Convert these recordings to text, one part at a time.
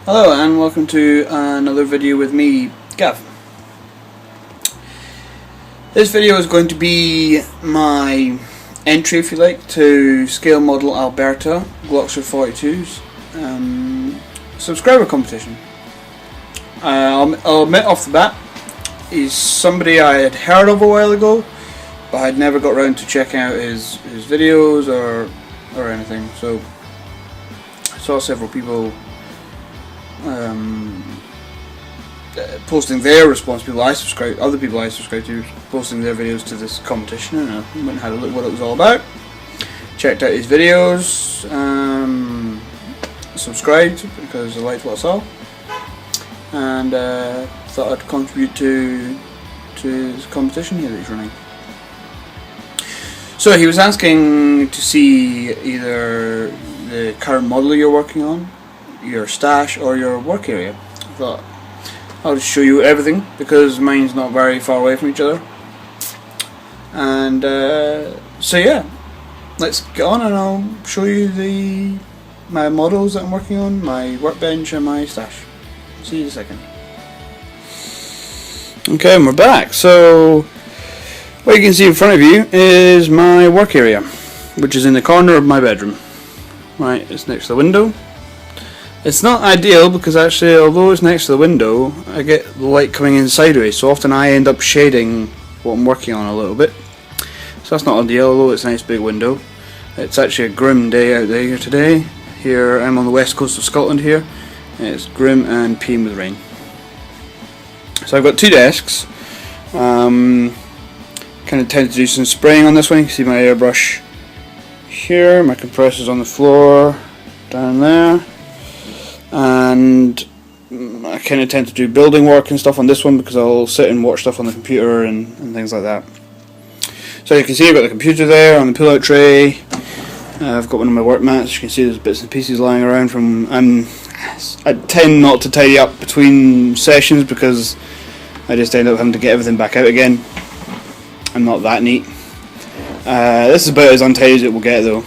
Hello and welcome to another video with me, Gav. This video is going to be my entry, if you like, to ScaleModelAlberta Glockster 42's subscriber competition. I'll admit off the bat, he's somebody I had heard of a while ago, but I had never got around to checking out his videos or anything. So I saw several people posting their response, other people I subscribe to, posting their videos to this competition, and I went and had a look at what it was all about. Checked out his videos, subscribed because I liked what I saw, and thought I'd contribute to this competition here that he's running. So he was asking to see either the current model you're working on, your stash, or your work area. I thought I'll just show you everything because mine's not very far away from each other. And so yeah, let's get on and I'll show you my models that I'm working on, my workbench and my stash. See you in a second. Okay, and we're back. So what you can see in front of you is my work area, which is in the corner of my bedroom. Right, it's next to the window. It's not ideal because actually, although it's next to the window, I get the light coming in sideways, so often I end up shading what I'm working on a little bit. So that's not ideal, although it's a nice big window. It's actually a grim day out there today. Here I'm on the west coast of Scotland here, and it's grim and peeing with rain. So I've got two desks. Kind of tend to do some spraying on this one. You can see my airbrush here, my compressor's on the floor down there. And I kind of tend to do building work and stuff on this one because I'll sit and watch stuff on the computer and things like that. So you can see I've got the computer there on the pull-out tray. I've got one of my work mats. You can see there's bits and pieces lying around from. I tend not to tidy up between sessions because I just end up having to get everything back out again. I'm not that neat. This is about as untidy as it will get though.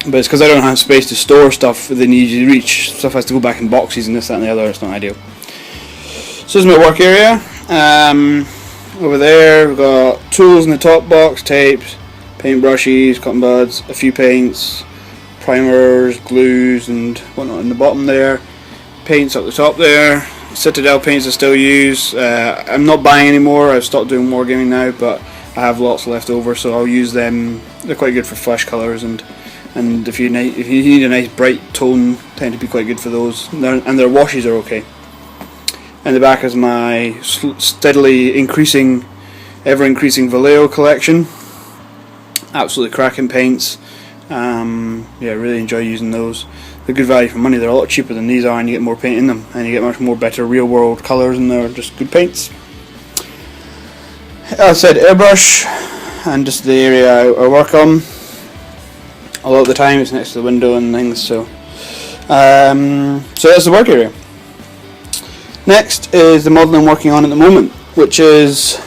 But it's because I don't have space to store stuff within easy reach. Stuff has to go back in boxes and this, that and the other. It's not ideal. So this is my work area. Over there we've got tools in the top box, tapes, paint brushes, cotton buds, a few paints, primers, glues and whatnot in the bottom there. Paints up the top there. Citadel paints I still use. I'm not buying anymore. I've stopped doing wargaming now, but I have lots left over, so I'll use them. They're quite good for flash colours, and if you need a nice bright tone, tend to be quite good for those. And their washes are okay. And the back is my steadily increasing, ever increasing Vallejo collection. Absolutely cracking paints. Yeah, really enjoy using those. They're good value for money. They're a lot cheaper than these are, and you get more paint in them, and you get much more better real world colours, and they're just good paints. As I said, airbrush, and just the area I work on. A lot of the time it's next to the window and things, so that's the work area. Next is the model I'm working on at the moment, which is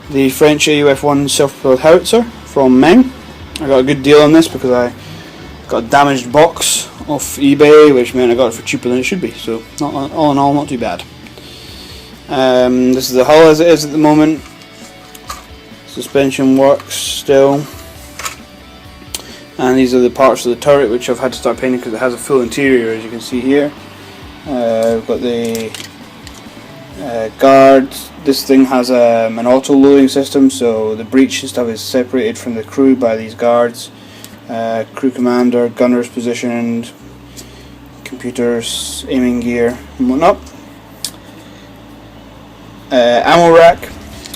the French AUF-1 self-propelled howitzer from Meng. I got a good deal on this because I got a damaged box off eBay, which meant I got it for cheaper than it should be, so all in all not too bad. This is the hull as it is at the moment. Suspension works still. And these are the parts of the turret which I've had to start painting because it has a full interior, as you can see here. We've got the guards. This thing has an auto loading system, so the breech and stuff is separated from the crew by these guards. Crew commander, gunners positioned, computers, aiming gear and whatnot. Ammo rack.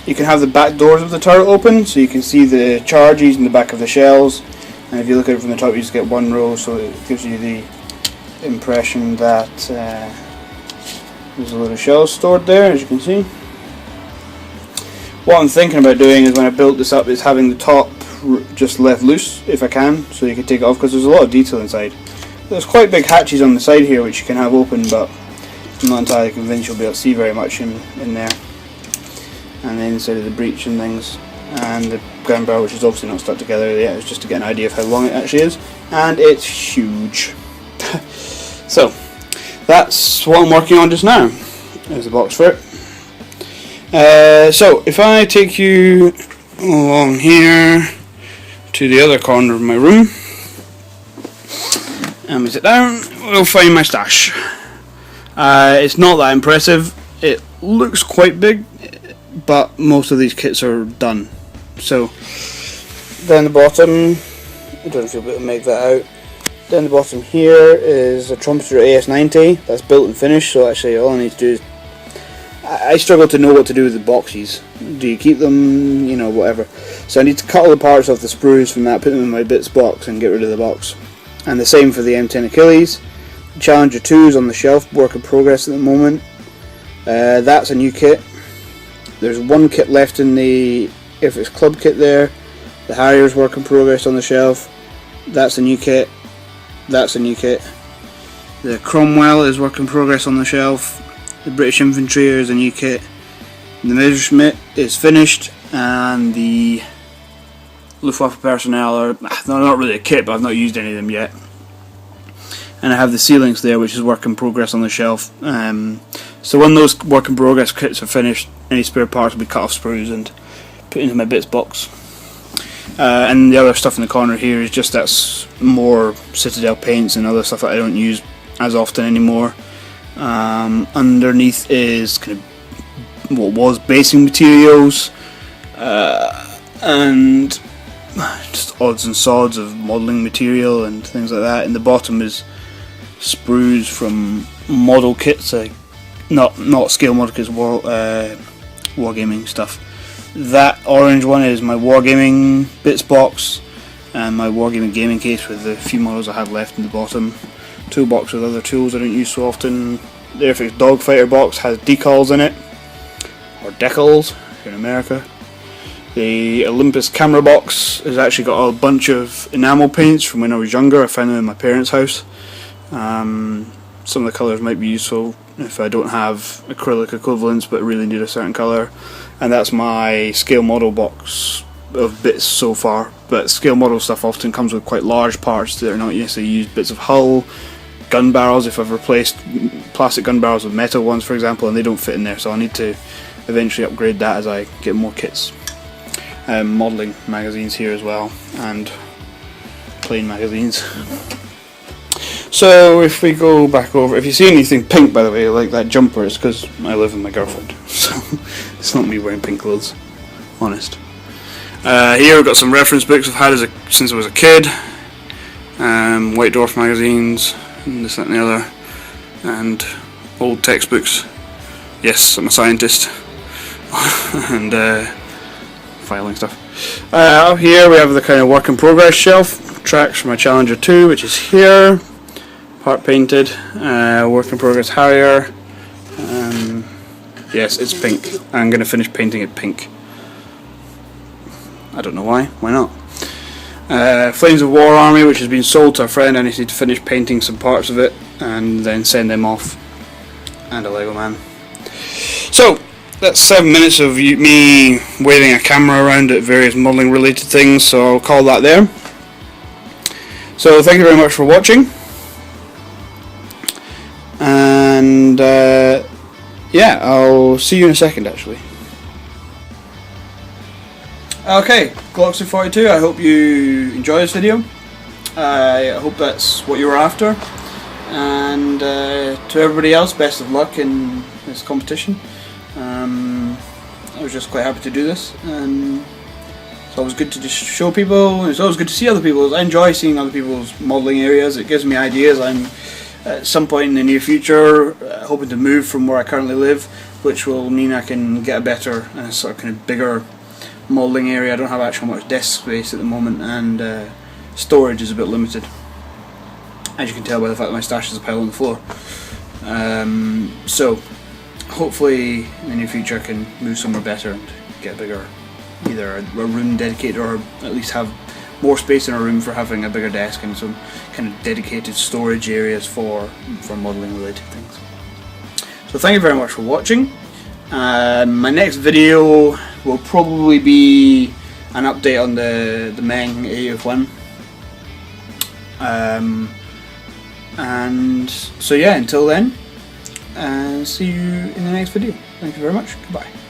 You can have the back doors of the turret open so you can see the charges in the back of the shells. And if you look at it from the top, you just get one row, so it gives you the impression that there's a load of shells stored there, as you can see. What I'm thinking about doing is when I build this up is having the top just left loose, if I can, so you can take it off, because there's a lot of detail inside. There's quite big hatches on the side here which you can have open, but I'm not entirely convinced you'll be able to see very much in there. And the inside of the breech and things. And the gun barrel, which is obviously not stuck together yet, it's just to get an idea of how long it actually is, and it's huge. So that's what I'm working on just now. There's the box for it. So if I take you along here to the other corner of my room and we sit down, we'll find my stash. It's not that impressive. It looks quite big, but most of these kits are done. So down the bottom, I don't know if you'll be able to make that out. Down the bottom here is a trumpeter AS90 that's built and finished. So actually all I need to do is, I struggle to know what to do with the boxes. Do you keep them, you know, whatever. So I need to cut all the parts off the sprues from that, put them in my bits box and get rid of the box. And the same for the M10 Achilles. Challenger 2 is on the shelf, work in progress at the moment. That's a new kit. There's one kit left in the Airfix Club kit there. The Harrier's work in progress on the shelf. That's a new kit. That's a new kit. The Cromwell is work in progress on the shelf. The British Infantry is a new kit. The Messerschmitt is finished, and the Luftwaffe personnel are not really a kit, but I've not used any of them yet. And I have the Sea-Lynx there, which is work in progress on the shelf. So when those work in progress kits are finished, any spare parts will be cut off sprues and put into my bits box. And the other stuff in the corner here is just that's more Citadel paints and other stuff that I don't use as often anymore. Underneath is kind of what was basing materials and just odds and sods of modelling material and things like that. And the bottom is sprues from model kits, not scale model kits, wargaming stuff. That orange one is my wargaming bits box and my wargaming gaming case with the few models I have left in the bottom. Toolbox with other tools I don't use so often. The Airfix Dogfighter box has decals in it, or decals here in America. The Olympus camera box has actually got a bunch of enamel paints from when I was younger. I found them in my parents' house. Some of the colours might be useful if I don't have acrylic equivalents but really need a certain colour. And that's my scale model box of bits so far. But scale model stuff often comes with quite large parts that are not necessarily used. Bits of hull, gun barrels, if I've replaced plastic gun barrels with metal ones for example, and they don't fit in there, so I need to eventually upgrade that as I get more kits. Modelling magazines here as well, and plain magazines. So if we go back over, if you see anything pink, by the way, like that jumper, it's because I live with my girlfriend, so it's not me wearing pink clothes, honest. Here we've got some reference books I've had since I was a kid. White Dwarf magazines, and this, that and the other, and old textbooks. Yes, I'm a scientist. And filing stuff. Up here we have the kind of work in progress shelf, tracks for my Challenger 2, which is here, part painted, work in progress Harrier. Yes, it's pink. I'm going to finish painting it pink. I don't know why not? Flames of War Army, which has been sold to a friend. I need to finish painting some parts of it and then send them off, and a Lego man. So that's 7 minutes of me waving a camera around at various modelling related things, so I'll call that there. So thank you very much for watching, and yeah, I'll see you in a second actually. Okay, Gloxy42, I hope you enjoy this video. I hope that's what you were after, and to everybody else, best of luck in this competition. I was just quite happy to do this, and it's always good to just show people, and it's always good to see other people's. I enjoy seeing other people's modelling areas. It gives me ideas. I'm at some point in the near future hoping to move from where I currently live, which will mean I can get a better sort of kind of bigger modelling area. I don't have actually much desk space at the moment, and storage is a bit limited, as you can tell by the fact that my stash is a pile on the floor. So hopefully in the near future I can move somewhere better and get a bigger, either a room dedicated, or at least have more space in a room for having a bigger desk and some kind of dedicated storage areas for modelling related things. So thank you very much for watching. My next video will probably be an update on the Meng AF1. And so yeah, until then, see you in the next video. Thank you very much. Goodbye.